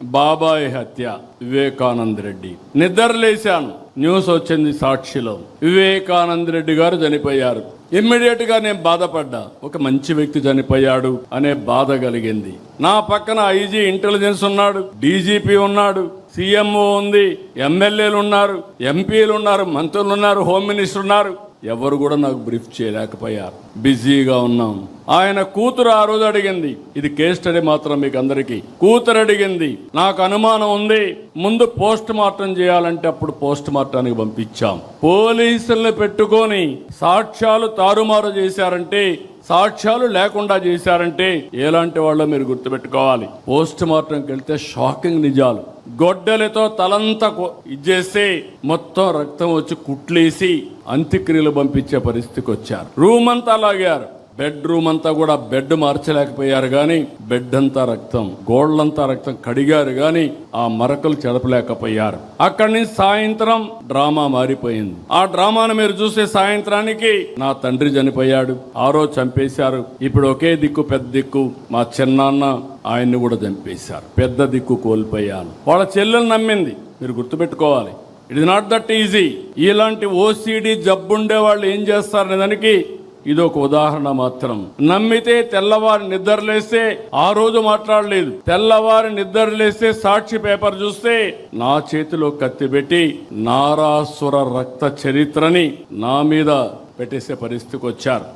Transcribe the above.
బాబాయ్ హత్య వివేకానంద రెడ్డి. నిద్రలేశాను, న్యూస్ వచ్చింది సాక్షిలో, వివేకానంద రెడ్డి గారు చనిపోయారు. ఇమ్మీడియట్ గా నేను బాధపడ్డా, ఒక మంచి వ్యక్తి చనిపోయాడు అనే బాధ కలిగింది. నా పక్కన ఐజీ ఇంటెలిజెన్స్ ఉన్నాడు, డీజీపీ ఉన్నాడు, సీఎంఓ ఉంది, ఎమ్మెల్యేలు ఉన్నారు, ఎంపీలు ఉన్నారు, మంత్రులు ఉన్నారు, హోమ్ మినిస్టర్ ఉన్నారు. ఎవరు కూడా నాకు బ్రీఫ్ చేయలేకపోయారు, బిజీగా ఉన్నాం. ఆయన కూతురు ఆ రోజు అడిగింది, ఇది కేస్ స్టడీ మాత్రం మీకు అందరికీ, కూతురు అడిగింది, నాకు అనుమానం ఉంది, ముందు పోస్ట్ మార్టం చేయాలంటే అప్పుడు పోస్ట్ మార్టానికి పంపించాం. పోలీసుల్ని పెట్టుకొని సాక్ష్యాలు తారుమారు చేశారంటే, సాక్ష్యాలు లేకుండా చేశారంటే ఎలాంటి వాళ్ళో మీరు గుర్తుపెట్టుకోవాలి. పోస్ట్ మార్టంకి వెళ్తే షాకింగ్ నిజాలు. గొడ్డలతో తలంతా ఇచ్చేస్తే మొత్తం రక్తం వచ్చి కుట్లేసి అంత్యక్రియలు పంపించే పరిస్థితికి వచ్చారు. రూమ్ అంతా లాగారు, బెడ్ రూమ్ అంతా కూడా బెడ్ మార్చలేకపోయారు గాని బెడ్ అంతా రక్తం, గోళ్లంతా రక్తం కడిగారు గాని ఆ మరకలు చెడపలేకపోయారు. అక్కడి నుంచి సాయంత్రం డ్రామా మారిపోయింది. ఆ డ్రామాను మీరు చూసే సాయంత్రానికి నా తండ్రి చనిపోయాడు, ఆ రోజు చంపేశారు. ఇప్పుడు ఒకే దిక్కు పెద్ద దిక్కు మా చిన్నాన్న, ఆయన్ని కూడా చంపేశారు. పెద్ద దిక్కు కోల్పోయాను. వాళ్ళ చెల్లెలు నమ్మింది. మీరు గుర్తుపెట్టుకోవాలి, it is not that easy. ఇలాంటి ఓసిడి జబ్బుండే వాళ్ళు ఏం చేస్తారనే దానికి ఇది ఒక ఉదాహరణ మాత్రం. నమ్మితే తెల్లవారి నిద్రలేస్తే ఆ రోజు మాట్లాడలేదు, తెల్లవారి నిద్రలేస్తే సాక్షి పేపర్ చూస్తే నా చేతిలో కత్తి పెట్టి నారాసుర రక్త చరిత్రని నా మీద పెట్టేసే పరిస్థితికి వచ్చారు.